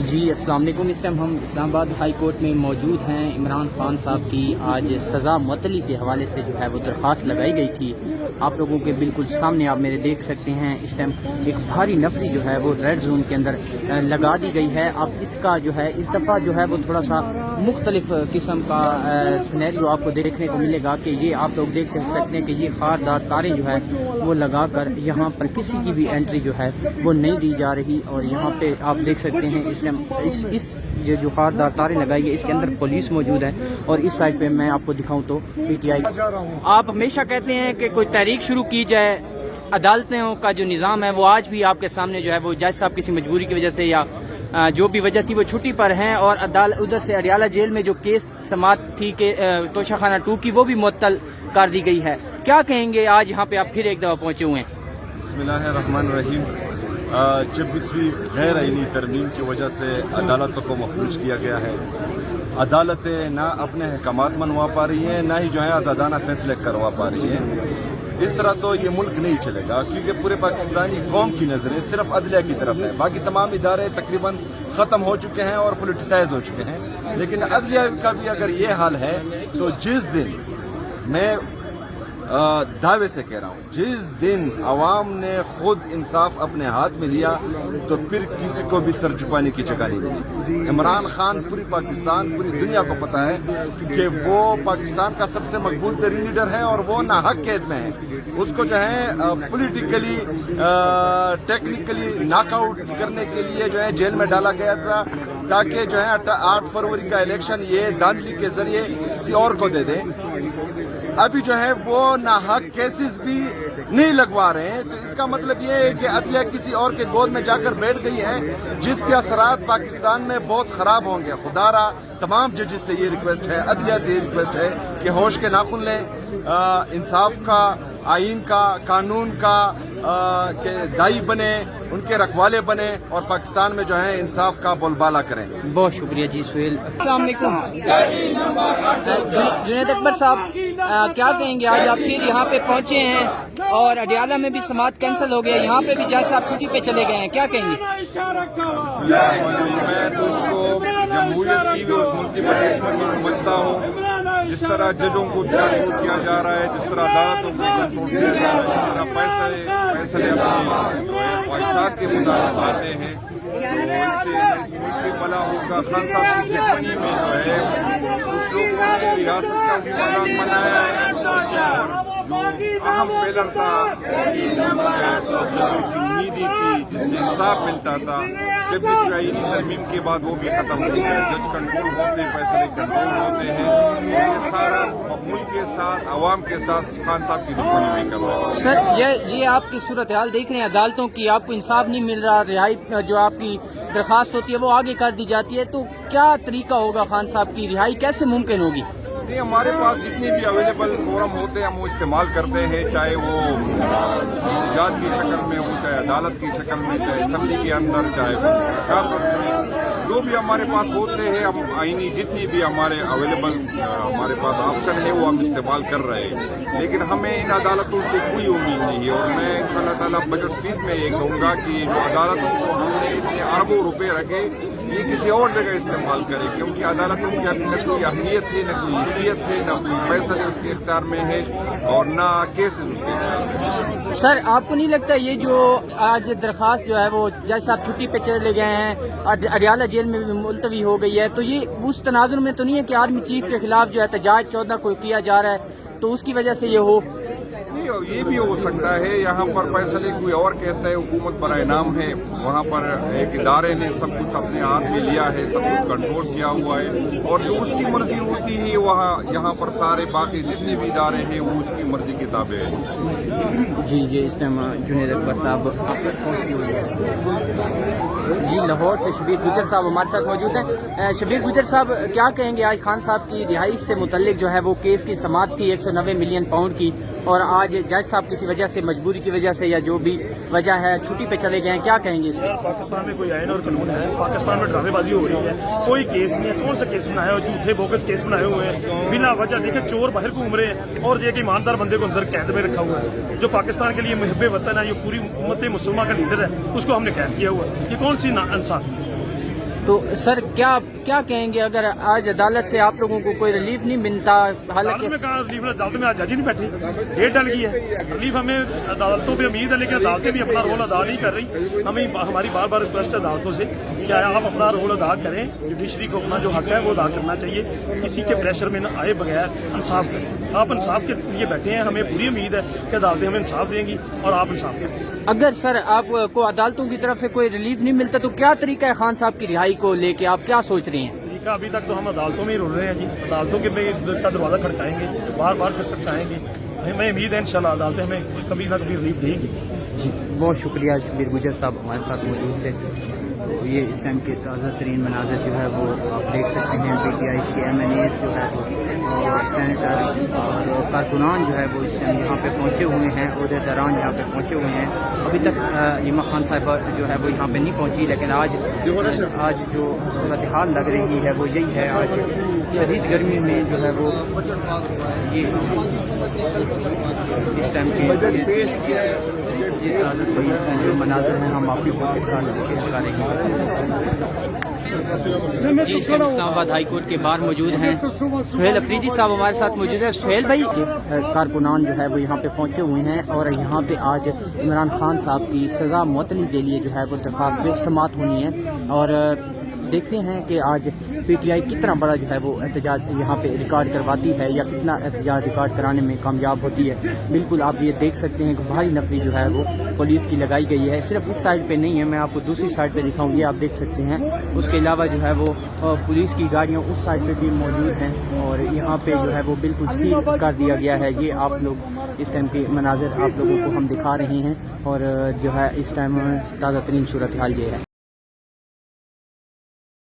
جی السلام علیکم۔ اس ٹائم ہم اسلام آباد ہائی کورٹ میں موجود ہیں۔ عمران خان صاحب کی آج سزا معطلی کے حوالے سے جو ہے وہ درخواست لگائی گئی تھی۔ آپ لوگوں کے بالکل سامنے آپ میرے دیکھ سکتے ہیں اس ٹائم ایک بھاری نفری جو ہے وہ ریڈ زون کے اندر لگا دی گئی ہے۔ اب اس کا جو ہے اس دفعہ جو ہے وہ تھوڑا سا مختلف قسم کا سینیریو آپ کو دیکھنے کو ملے گا کہ یہ آپ لوگ دیکھ سکتے ہیں کہ یہ خاردار تاریں جو ہے وہ لگا کر یہاں پر کسی کی بھی انٹری جو ہے وہ نہیں دی جا رہی، اور یہاں پہ آپ دیکھ سکتے ہیں اس یہ جو خاردار تاریں لگائی ہے اس کے اندر پولیس موجود ہے، اور اس سائڈ پہ میں آپ کو دکھاؤں تو پی ٹی آئی۔ آپ ہمیشہ کہتے ہیں کہ کوئی تحریک شروع کی جائے، عدالتوں کا جو نظام ہے وہ آج بھی آپ کے سامنے جو ہے وہ جج صاحب کسی مجبوری کی وجہ سے یا جو بھی وجہ تھی وہ چھٹی پر ہیں، اور ادھر سے اڈیالہ جیل میں جو کیس سماعت تھی کہ توشہ خانہ 2 کی وہ بھی معطل کر دی گئی ہے۔ کیا کہیں گے آج یہاں پہ آپ پھر ایک دفعہ پہنچے ہوئے ہیں؟ بسم اللہ الرحمن الرحیم۔ 26ویں غیر آئینی ترمیم کی وجہ سے عدالتوں کو مفلوج کیا گیا ہے۔ عدالتیں نہ اپنے احکامات منوا پا رہی ہیں، نہ ہی جو ہے آزادانہ فیصلے کروا پا رہی ہیں۔ اس طرح تو یہ ملک نہیں چلے گا، کیونکہ پورے پاکستانی قوم کی نظریں صرف عدلیہ کی طرف ہے۔ باقی تمام ادارے تقریباً ختم ہو چکے ہیں اور پولیٹیسائز ہو چکے ہیں، لیکن عدلیہ کا بھی اگر یہ حال ہے تو جس دن میں دعوے سے کہہ رہا ہوں، جس دن عوام نے خود انصاف اپنے ہاتھ میں لیا تو پھر کسی کو بھی سر چھپانے کی جگہ نہیں ملی۔ عمران خان پوری پاکستان پوری دنیا کو پتا ہے کہ وہ پاکستان کا سب سے مقبول ترین لیڈر ہے، اور وہ ناحق قید میں ہے۔ اس کو جو ہے پولیٹیکلی ٹیکنیکلی ناک آؤٹ کرنے کے لیے جو ہے جیل میں ڈالا گیا تھا، تاکہ جو ہے 8 فروری کا الیکشن یہ دھاندلی کے ذریعے کسی اور کو دے دیں۔ ابھی جو ہے وہ ناحق کیسز بھی نہیں لگوا رہے ہیں، تو اس کا مطلب یہ ہے کہ عدلیہ کسی اور کے گود میں جا کر بیٹھ گئی ہے، جس کے اثرات پاکستان میں بہت خراب ہوں گے۔ خدا را تمام ججز سے یہ ریکویسٹ ہے، عدلیہ سے یہ ریکویسٹ ہے کہ ہوش کے ناخن لیں، انصاف کا، آئین کا، قانون کا کہ دائی بنے، ان کے رکھوالے بنے، اور پاکستان میں جو ہے انصاف کا بول بالا کریں۔ بہت شکریہ جی سہیل۔ السلام علیکم جنید اکبر صاحب، کیا کہیں گے آج آپ پھر یہاں پہ پہنچے ہیں اور اڈیالہ میں بھی سماعت کینسل ہو گیا، یہاں پہ بھی جج صاحب چھٹی پہ چلے گئے ہیں، کیا کہیں گے؟ میں تو اس کو جمہوریت کی اس ملک کی بدقسمتی میں سمجھتا ہوں۔ جس طرح ججوں کو کنٹرول کیا جا رہا ہے، جس طرح عدالتوں کو کنٹرول کیا جا رہا ہے، جس طرح فیصلے اپنی خواہشات کے مطابق آتے ہیں، تو اس سے ملک کی بلا ہوگا۔ خان صاحب کی دشمنی میں جو ہے کچھ لوگوں نے ریاست کا بھی مذاق بنایا ہے، اور جو اہم پیلر تھا امید تھی جس سے انصاف ملتا تھا، 26ویں آئینی ترمیم کے بعد وہ بھی ختم ہو گیا۔ جج کنٹرول ہوتے ہیں، فیصلے کنٹرول ہوتے ہیں، اور یہ سارا ملک کے ساتھ، عوام کے ساتھ خان صاحب کی دشمنی میں کر رہا ہے۔ سر یہ آپ کی صورتحال دیکھ رہے ہیں، عدالتوں کی آپ کو انصاف نہیں مل رہا، رہائی جو آپ کی درخواست ہوتی ہے وہ آگے کر دی جاتی ہے، تو کیا طریقہ ہوگا خان صاحب کی رہائی کیسے ممکن ہوگی؟ ہمارے پاس جتنی بھی اویلیبل فورم ہوتے ہیں ہم وہ استعمال کرتے ہیں، چاہے وہ احتجاج کی شکل میں ہو، چاہے عدالت کی شکل میں، چاہے اسمبلی کے اندر، چاہے جو بھی ہمارے پاس ہوتے ہیں، ہم آئینی جتنی بھی ہمارے اویلیبل ہمارے پاس آپشن ہے وہ ہم استعمال کر رہے ہیں، لیکن ہمیں ان عدالتوں سے کوئی امید نہیں ہے۔ اور میں انشاءاللہ تعالیٰ بجٹ اسپیچ میں یہ کہوں گا کہ جو عدالتوں کو ہم نے اتنے اربوں روپے رکھے یہ کسی اور جگہ استعمال کرے، کیونکہ عدالتوں کی نہ کوئی اہمیت ہے، نہ کوئی حیثیت ہے، نہ کوئی فیصلے اس کے اختیار میں ہے، اور نہ کیسز اس کے اختیار میں ہے۔ سر آپ کو نہیں لگتا یہ جو آج درخواست جو ہے وہ جج صاحب چھٹی پہ چلے گئے ہیں، اڈیالہ جیل میں بھی ملتوی ہو گئی ہے، تو یہ اس تناظر میں تو نہیں ہے کہ آرمی چیف کے خلاف جو احتجاج 14 کو کیا جا رہا ہے تو اس کی وجہ سے یہ ہو؟ یہ بھی ہو سکتا ہے، یہاں پر فیصلے کوئی اور کہتا ہے، حکومت برائے نام ہے، وہاں پر ایک ادارے نے سب کچھ اپنے ہاتھ میں لیا ہے، سب کچھ کنٹرول کیا ہوا ہے، اور جو اس کی مرضی ہوتی ہے وہاں یہاں پر سارے باقی جتنے بھی ادارے ہیں وہ اس کی مرضی کی تابع ہیں۔ جی یہ اس ٹائم جنید اکبر صاحب جی لاہور سے شبیر گجر صاحب ہمارے ساتھ موجود ہیں۔ شبیر گجر صاحب کیا کہیں گے آج خان صاحب کی رہائی سے متعلق جو ہے وہ کیس کی سماعت تھی 190 ملین پاؤنڈ کی، اور آج جج صاحب کسی وجہ سے مجبوری کی وجہ سے یا جو بھی وجہ ہے چھٹی پہ چلے گئے ہیں، کیا کہیں گے اس میں؟ پاکستان میں کوئی آئین اور قانون ہے، پاکستان میں ڈرامے بازی ہو رہی ہے، کوئی کیس نہیں ہے، کون سا کیس بنایا ہو، جھوٹے بوگس کیس بنائے ہوئے ہیں بنا وجہ، دیکھیں چور باہر کو گھوم رہے ہیں اور یہ کہ ایماندار بندے کو اندر قید میں رکھا ہوا ہے، جو پاکستان کے لیے محب وطن ہے، یہ پوری امت مسلمہ کا لیڈر ہے، اس کو ہم نے قید کیا ہوا ہے، یہ کون سی انصافی ہے؟ تو سر کیا کہیں گے اگر آج عدالت سے آپ لوگوں کو کوئی ریلیف نہیں ملتا؟ حالانکہ عدالت میں کہا ریلیف، عدالت میں آج جج ہی نہیں بیٹھی، ڈیٹ ڈل گئی ہے. ریلیف ہمیں عدالتوں پہ امید ہے لیکن عدالتیں بھی اپنا رول ادا نہیں کر رہی. ہمیں ہماری بار بار ریکویسٹ ہے عدالتوں سے کہ آپ اپنا رول ادا کریں، جوڈیشری کو اپنا جو حق ہے وہ ادا کرنا چاہیے، کسی کے پریشر میں نہ آئے بغیر انصاف کریں. آپ انصاف کے لیے بیٹھے ہیں، ہمیں پوری امید ہے کہ عدالتیں ہمیں انصاف دیں گی اور آپ انصاف کریں. اگر سر آپ کو عدالتوں کی طرف سے کوئی ریلیف نہیں ملتا تو کیا طریقہ ہے خان صاحب کی رہائی کو لے کے، آپ کیا سوچ رہے ہیں؟ طریقہ ابھی تک تو ہم عدالتوں میں ہی رول رہے ہیں جی، عدالتوں کے میں کا دروازہ کھٹکائیں گے، بار بار کھٹکائیں گے. ہمیں امید ہے انشاءاللہ عدالتیں ہمیں کبھی نہ کبھی ریلیف دیں گی. جی بہت شکریہ شبیر گجر صاحب ہمارے ساتھ موجود تھے. تو یہ اس ٹائم کے تازہ ترین مناظر جو ہے وہ آپ دیکھ سکتے ہیں. پی ٹی آئی کے ایم این ایز جو ہے اور سینیٹر اور کارکنان جو ہے وہ اس ٹائم یہاں پہ پہنچے ہوئے ہیں، عہدیداران یہاں پہ پہنچے ہوئے ہیں. ابھی تک یما خان صاحبہ جو ہے وہ یہاں پہ نہیں پہنچی، لیکن آج جو صورتحال لگ رہی ہے وہ یہی ہے. آج شدید گرمی میں جو ہے وہ یہ اس ٹائم کے یہ جو مناظر ہیں ہم آپ کو کے ساتھ شیئر کریں گے. جی اس ٹائم اسلام آباد ہائی کورٹ کے باہر موجود ہیں سہیل افریدی صاحب ہمارے ساتھ موجود ہے. سہیل بھائی، کارکنان جو ہے وہ یہاں پہ پہنچے ہوئے ہیں اور یہاں پہ آج عمران خان صاحب کی سزا معطلی کے لیے جو ہے وہ درخواست پہ سماعت ہونی ہے اور دیکھتے ہیں کہ آج پی ٹی آئی کتنا بڑا جو ہے وہ احتجاج یہاں پہ ریکارڈ کرواتی ہے یا کتنا احتجاج ریکارڈ کرانے میں کامیاب ہوتی ہے. بالکل آپ یہ دیکھ سکتے ہیں کہ بھاری نفری جو ہے وہ پولیس کی لگائی گئی ہے. صرف اس سائڈ پہ نہیں ہے، میں آپ کو دوسری سائڈ پہ دکھاؤں گی، آپ دیکھ سکتے ہیں. اس کے علاوہ جو ہے وہ پولیس کی گاڑیاں اس سائڈ پہ بھی موجود ہیں اور یہاں پہ جو ہے وہ بالکل سیل کر دیا گیا ہے. یہ آپ لوگ اس ٹائم کے مناظر آپ لوگوں کو ہم دکھا رہے ہیں اور جو ہے اس ٹائم تازہ ترین صورتحال یہ ہے.